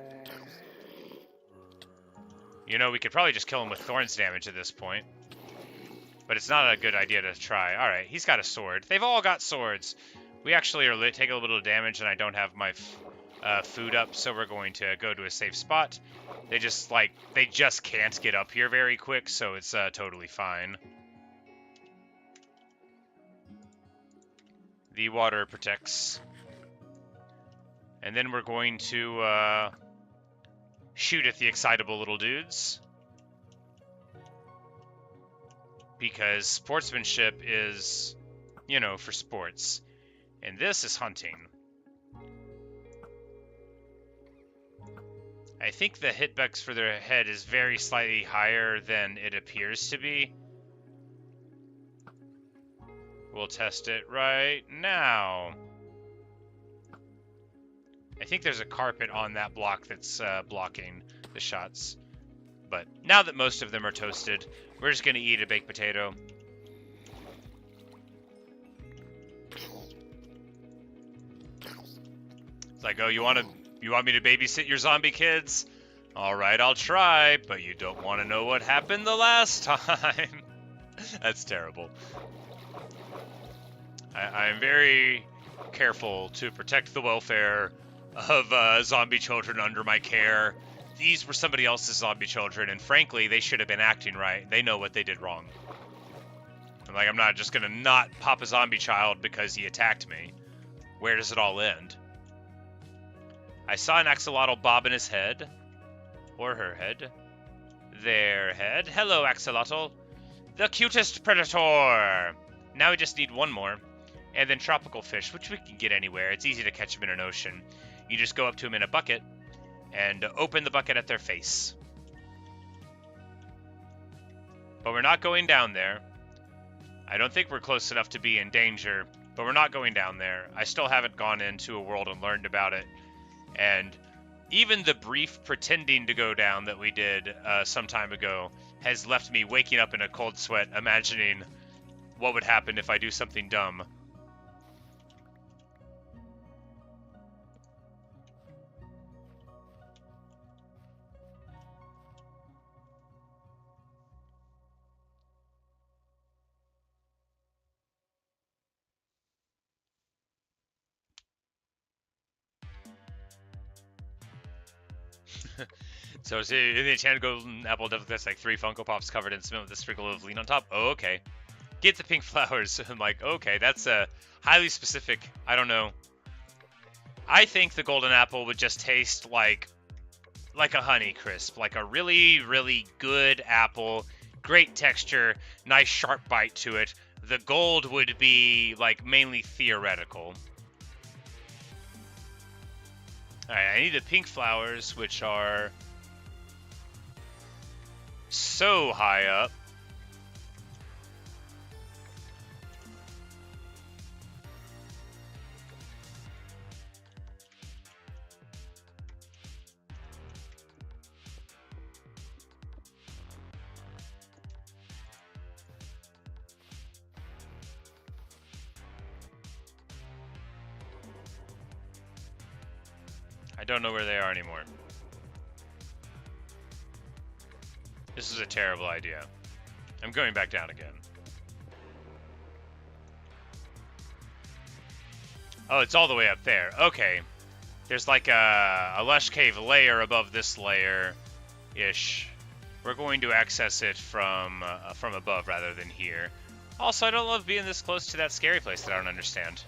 You know, we could probably just kill him with thorns damage at this point. But it's not a good idea to try. Alright, he's got a sword. They've all got swords. We actually are taking a little bit of damage, and I don't have my food up, so we're going to go to a safe spot. They just can't get up here very quick, so it's totally fine. The water protects. And then we're going to shoot at the excitable little dudes. Because sportsmanship is, you know, for sports. And this is hunting. I think the hitbox for their head is very slightly higher than it appears to be. We'll test it right now. I think there's a carpet on that block that's blocking the shots. But now that most of them are toasted, we're just going to eat a baked potato. It's like, oh, you want me to babysit your zombie kids? All right, I'll try, but you don't want to know what happened the last time. That's terrible. I'm very careful to protect the welfare of zombie children under my care. These were somebody else's zombie children, and frankly, they should have been acting right. They know what they did wrong. I'm not just gonna not pop a zombie child because he attacked me. Where does it all end? I saw an axolotl bobbing his head. Or her head. Their head. Hello, axolotl. The cutest predator! Now we just need one more. And then tropical fish, which we can get anywhere. It's easy to catch them in an ocean. You just go up to them in a bucket and open the bucket at their face. But we're not going down there. I don't think we're close enough to be in danger, but we're not going down there. I still haven't gone into a world and learned about it. And even the brief pretending to go down that we did some time ago has left me waking up in a cold sweat, imagining what would happen if I do something dumb. So in the enchanted golden apple definitely has like 3 Funko Pops covered in cement with a sprinkle of lean on top. Oh, okay. Get the pink flowers. I'm like, okay, that's highly specific. I don't know. I think the golden apple would just taste like a honey crisp, like a really, really good apple, great texture, nice sharp bite to it. The gold would be like mainly theoretical. Alright, I need the pink flowers, which are so high up. I don't know where they are anymore. This is a terrible idea. I'm going back down again. Oh, it's all the way up there. Okay. There's like a Lush Cave layer above this layer-ish. We're going to access it from above rather than here. Also, I don't love being this close to that scary place that I don't understand.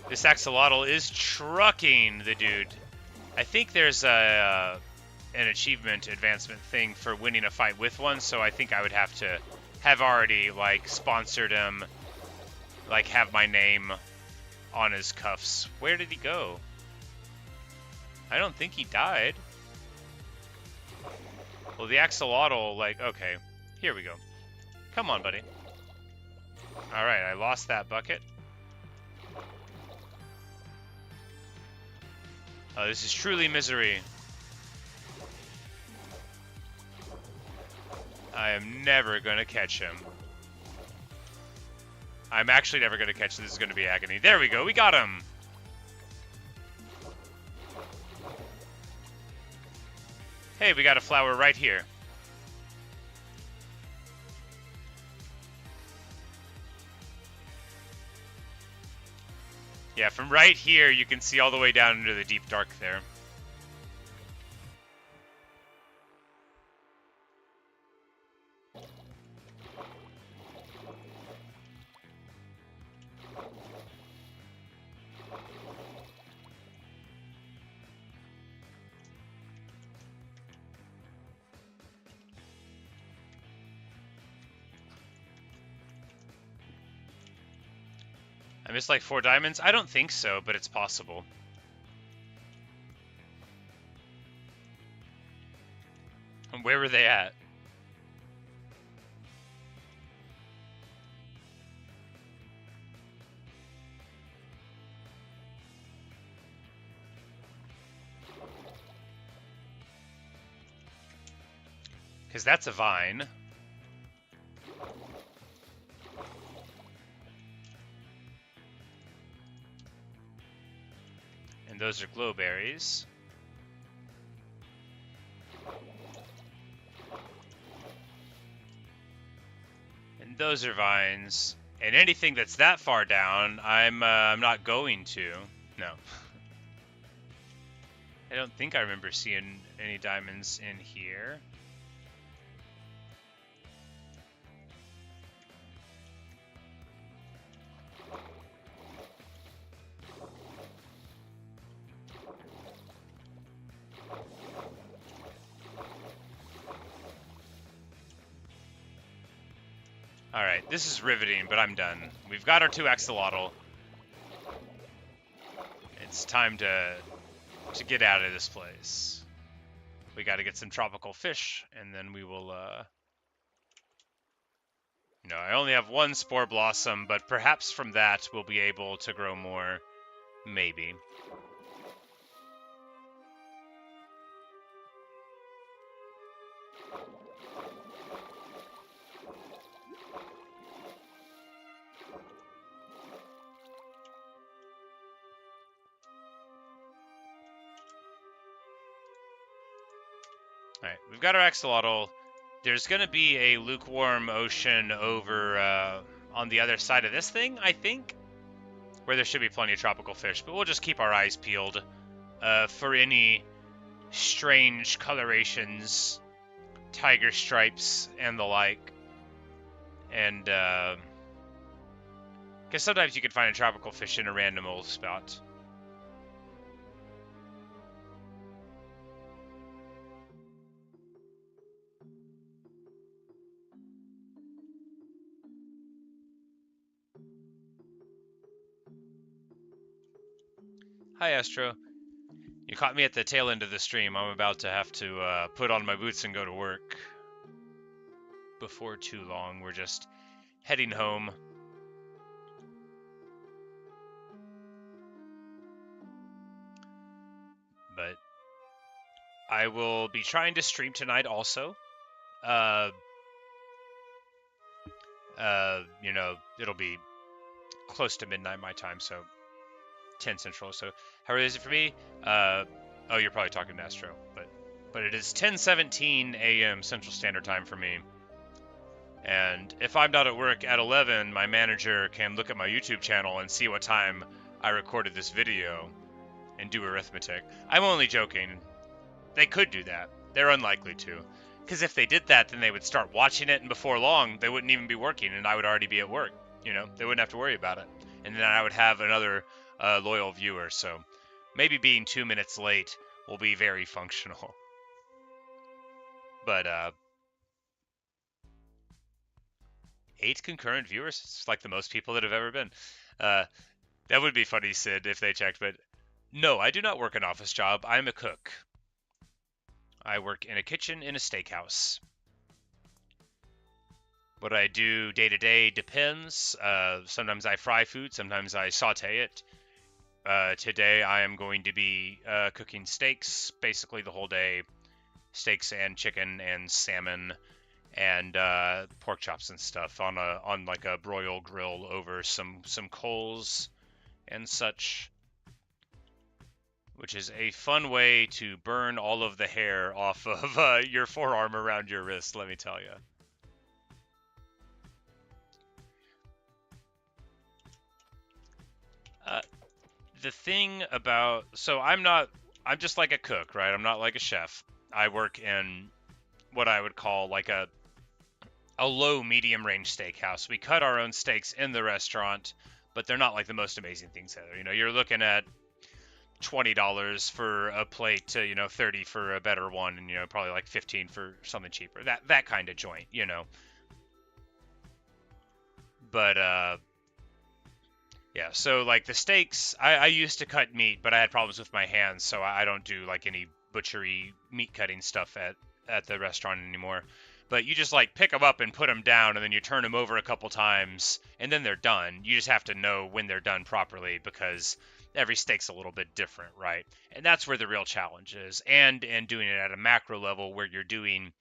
This axolotl is trucking the dude. I think there's an achievement advancement thing for winning a fight with one, so I think I would have to have already, like, sponsored him, like, have my name on his cuffs. Where did he go? I don't think he died. Well, the axolotl, like, okay, here we go. Come on, buddy. Alright, I lost that bucket. Oh, this is truly misery. I am never going to catch him. I'm actually never going to catch him. This is going to be agony. There we go. We got him. Hey, we got a flower right here. Yeah, from right here, you can see all the way down into the deep dark there. I missed like 4 diamonds? I don't think so, but it's possible. Where were they at? Because that's a vine. And those are glowberries. And those are vines. And anything that's that far down, I'm not going to. No. I don't think I remember seeing any diamonds in here. Alright, this is riveting, but I'm done. We've got our 2 axolotl. It's time to get out of this place. We gotta get some tropical fish, and then we will, No, I only have 1 spore blossom, but perhaps from that we'll be able to grow more. Maybe. Alright, we've got our axolotl. There's going to be a lukewarm ocean over on the other side of this thing, I think, where there should be plenty of tropical fish, but we'll just keep our eyes peeled for any strange colorations, tiger stripes, and the like. And, because sometimes you can find a tropical fish in a random old spot. Hi, Astro. You caught me at the tail end of the stream. I'm about to have to put on my boots and go to work. Before too long, we're just heading home. But I will be trying to stream tonight also. You know, it'll be close to midnight my time, so 10 Central. So how early is it for me? Oh, you're probably talking to Astro, but it is 10:17 a.m. Central Standard Time for me. And if I'm not at work at 11, my manager can look at my YouTube channel and see what time I recorded this video and do arithmetic. I'm only joking. They could do that. They're unlikely to. Because if they did that, then they would start watching it, and before long, they wouldn't even be working, and I would already be at work. You know, they wouldn't have to worry about it. And then I would have another loyal viewer. So maybe being 2 minutes late will be very functional. But 8 concurrent viewers? It's like the most people that have ever been. That would be funny, Sid, if they checked. But no, I do not work an office job. I'm a cook. I work in a kitchen in a steakhouse. What I do day to day depends. Sometimes I fry food, sometimes I saute it. Today I am going to be cooking steaks basically the whole day. Steaks and chicken and salmon and pork chops and stuff on like a broil grill over some coals and such, which is a fun way to burn all of the hair off of your forearm around your wrist, let me tell you. The thing about, so I'm just like a cook, right? I'm not like a chef. I work in what I would call like a low medium range steakhouse. We cut our own steaks in the restaurant, but they're not like the most amazing things either. You know, you're looking at $20 for a plate to, you know, 30 for a better one, and, you know, probably like 15 for something cheaper. That kind of joint, you know. But yeah, so like the steaks, I used to cut meat, but I had problems with my hands, so I don't do like any butchery meat cutting stuff at the restaurant anymore. But you just like pick them up and put them down, and then you turn them over a couple times, and then they're done. You just have to know when they're done properly, because every steak's a little bit different, right? And that's where the real challenge is. And doing it at a macro level where you're doing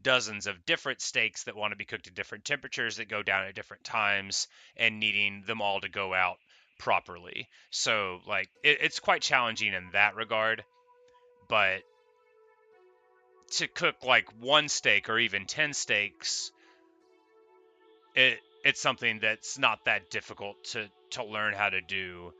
dozens of different steaks that want to be cooked at different temperatures that go down at different times, and needing them all to go out properly. So like it's quite challenging in that regard. But to cook like one steak or even 10 steaks, it's something that's not that difficult to learn how to do.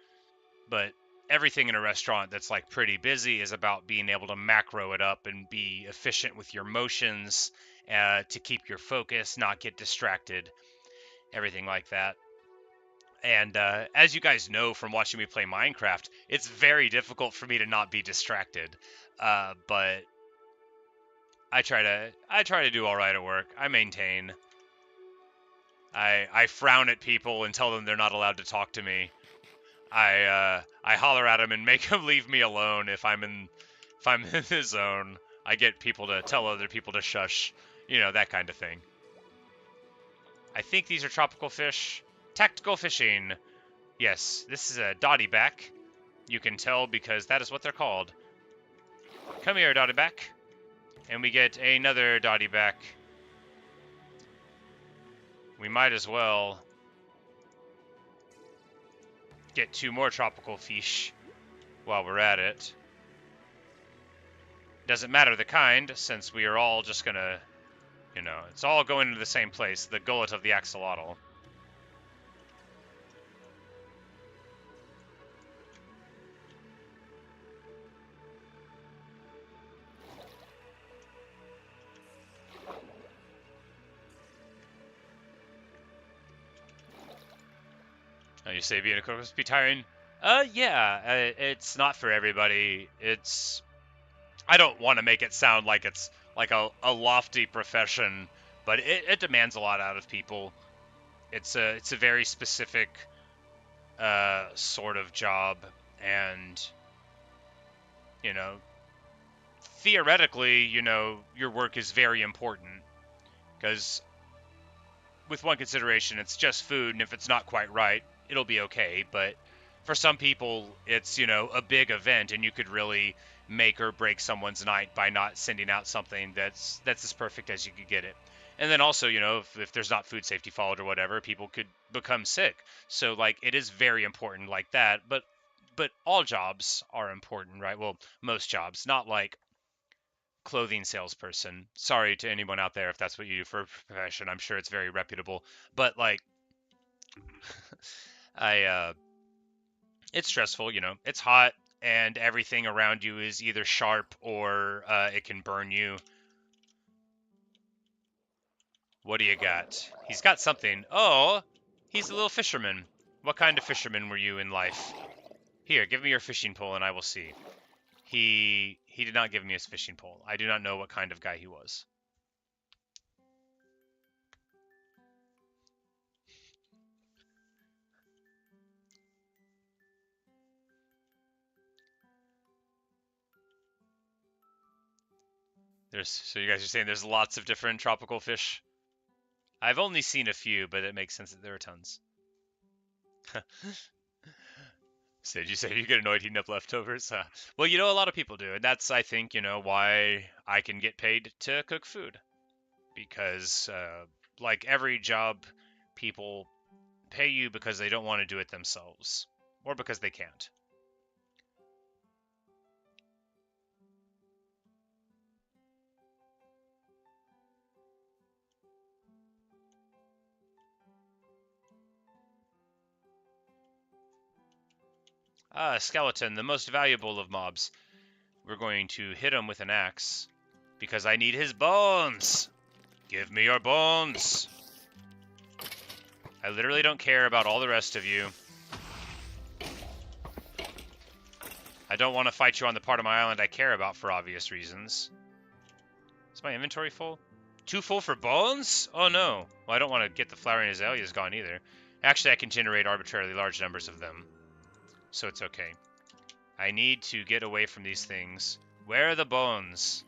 But everything in a restaurant that's like pretty busy is about being able to macro it up and be efficient with your motions, to keep your focus, not get distracted, everything like that. And as you guys know from watching me play Minecraft, it's very difficult for me to not be distracted. But I try to do all right at work. I maintain. I frown at people and tell them they're not allowed to talk to me. I holler at them and make them leave me alone if I'm in the zone. I get people to tell other people to shush, you know, that kind of thing. I think these are tropical fish. Tactical fishing. Yes, this is a dotty back. You can tell because that is what they're called. Come here, dotty back. And we get another dotty back. We might as well get 2 more tropical fish while we're at it. Doesn't matter the kind, since we are all just gonna, you know, it's all going into the same place, the gullet of the axolotl. Oh, you say being a cook must be tiring? Yeah, it's not for everybody. I don't want to make it sound like it's like a lofty profession, but it demands a lot out of people. It's a very specific sort of job, and you know, theoretically, you know, your work is very important because with one consideration, it's just food, and if it's not quite right, it'll be okay. But for some people, it's, you know, a big event, and you could really make or break someone's night by not sending out something that's as perfect as you could get it. And then also, you know, if there's not food safety followed or whatever, people could become sick. So like it is very important like that. But all jobs are important, right? Well, most jobs, not like clothing salesperson. Sorry to anyone out there if that's what you do for a profession. I'm sure it's very reputable, but like I it's stressful, you know. It's hot and everything around you is either sharp or it can burn you. What do you got? He's got something. Oh, he's a little fisherman. What kind of fisherman were you in life? Here, give me your fishing pole and I will see. He did not give me his fishing pole. I do not know what kind of guy he was. So you guys are saying there's lots of different tropical fish? I've only seen a few, but it makes sense that there are tons. So did you say you get annoyed heating up leftovers? Well, you know, a lot of people do, and that's, I think, you know, why I can get paid to cook food. Because, like every job, people pay you because they don't want to do it themselves, or because they can't. Skeleton, the most valuable of mobs. We're going to hit him with an axe, because I need his bones! Give me your bones! I literally don't care about all the rest of you. I don't want to fight you on the part of my island I care about for obvious reasons. Is my inventory full? Too full for bones? Oh no. Well, I don't want to get the flowering azaleas gone either. Actually, I can generate arbitrarily large numbers of them. So it's okay. I need to get away from these things. Where are the bones?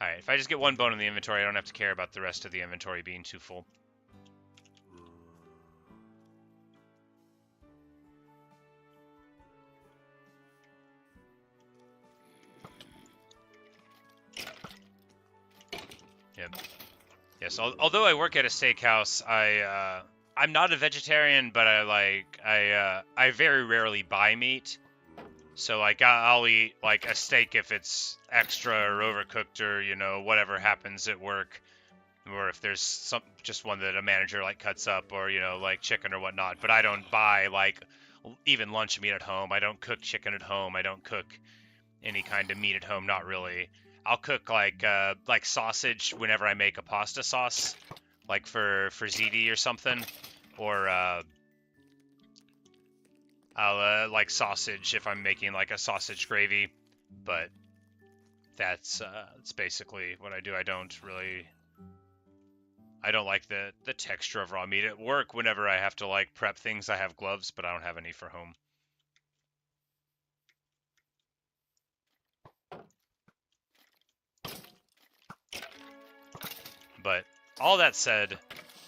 Alright, if I just get one bone in the inventory, I don't have to care about the rest of the inventory being too full. Yep. Yes, although I work at a steakhouse, I'm not a vegetarian, but I very rarely buy meat. So like I'll eat like a steak if it's extra or overcooked or, you know, whatever happens at work, or if there's just one that a manager like cuts up, or, you know, like chicken or whatnot. But I don't buy like even lunch meat at home. I don't cook chicken at home. I don't cook any kind of meat at home. Not really. I'll cook like sausage whenever I make a pasta sauce, like for ziti or something, or I'll like sausage if I'm making like a sausage gravy. But that's basically what I do. I don't like the texture of raw meat at work. Whenever I have to like prep things, I have gloves, but I don't have any for home. But all that said,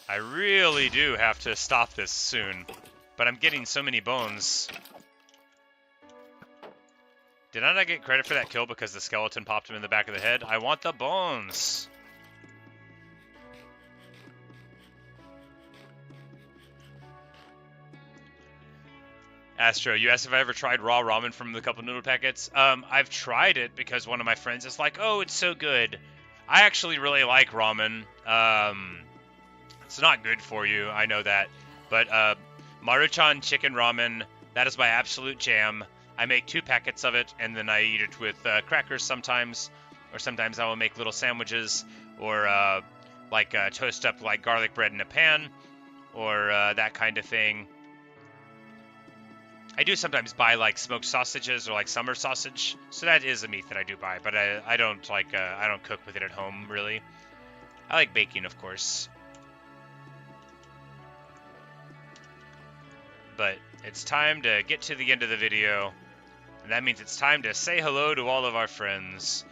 I really do have to stop this soon. But I'm getting so many bones. Did I not get credit for that kill because the skeleton popped him in the back of the head? I want the bones. Astro, you asked if I ever tried raw ramen from the cup of noodle packets. I've tried it because one of my friends is like, "Oh, it's so good." I actually really like ramen. It's not good for you, I know that, but Maruchan chicken ramen, that is my absolute jam. I make 2 packets of it, and then I eat it with crackers sometimes, or sometimes I will make little sandwiches, or toast up like garlic bread in a pan, or that kind of thing. I do sometimes buy like smoked sausages or like summer sausage, so that is a meat that I do buy, but I don't I don't cook with it at home really. I like baking, of course. But it's time to get to the end of the video, and that means it's time to say hello to all of our friends.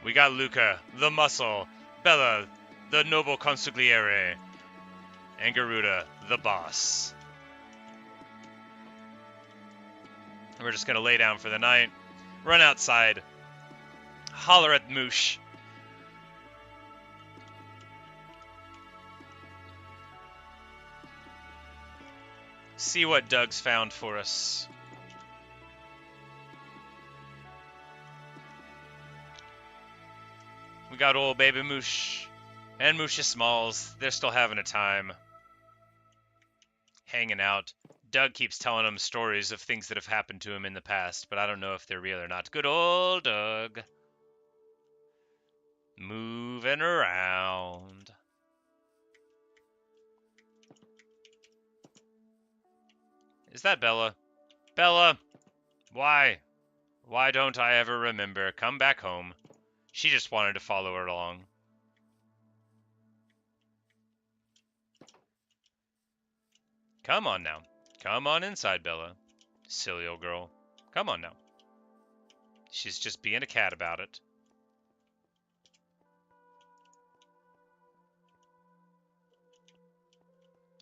We got Luca, the muscle, Bella, the noble consigliere, and Garuda, the boss. We're just gonna lay down for the night, run outside, holler at Moosh. See what Doug's found for us. We got old baby Moosh and Moosha Smalls. They're still having a time. Hanging out. Doug keeps telling him stories of things that have happened to him in the past, but I don't know if they're real or not. Good old Doug. Moving around. Is that Bella? Bella! Why? Why don't I ever remember? Come back home. She just wanted to follow her along. Come on now. Come on inside, Bella. Silly old girl. Come on now. She's just being a cat about it.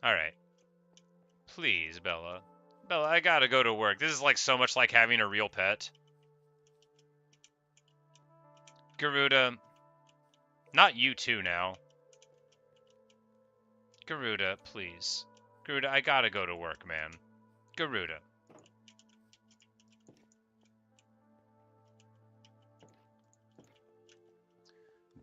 Alright. Please, Bella. Bella, I gotta go to work. This is like so much like having a real pet. Garuda. Not you too now. Garuda, please. Garuda, I gotta go to work, man. Garuda.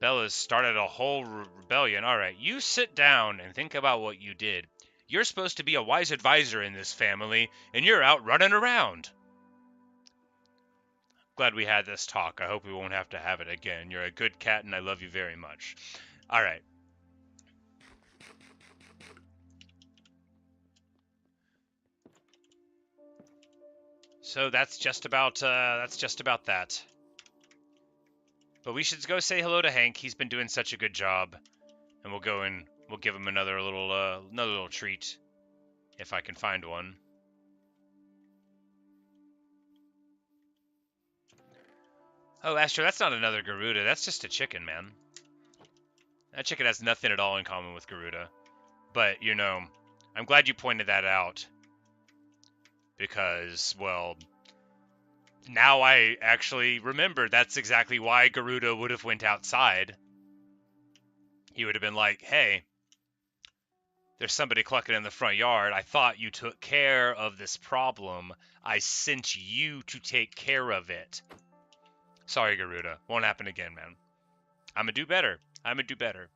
Bella's started a whole rebellion. Alright, you sit down and think about what you did. You're supposed to be a wise advisor in this family, and you're out running around. Glad we had this talk. I hope we won't have to have it again. You're a good cat, and I love you very much. Alright. So that's just about that. But we should go say hello to Hank. He's been doing such a good job, and we'll go and we'll give him another little treat if I can find one. Oh, Astro, that's not another Garuda. That's just a chicken, man. That chicken has nothing at all in common with Garuda. But, you know, I'm glad you pointed that out. Because, well, now I actually remember that's exactly why Garuda would have went outside. He would have been like, hey, there's somebody clucking in the front yard. I thought you took care of this problem. I sent you to take care of it. Sorry, Garuda. Won't happen again, man. I'm gonna do better. I'm gonna do better.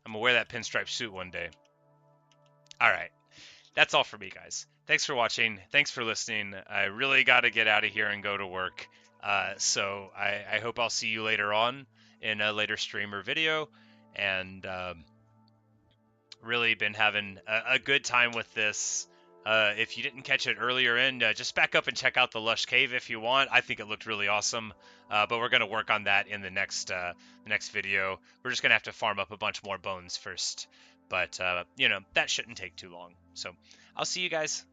I'm gonna wear that pinstripe suit one day. Alright. That's all for me, guys. Thanks for watching. Thanks for listening. I really got to get out of here and go to work. So I hope I'll see you later on in a later stream or video. And really been having a good time with this. If you didn't catch it earlier just back up and check out the Lush Cave if you want. I think it looked really awesome. But we're going to work on that in the next video. We're just going to have to farm up a bunch more bones first. But, you know, that shouldn't take too long. So I'll see you guys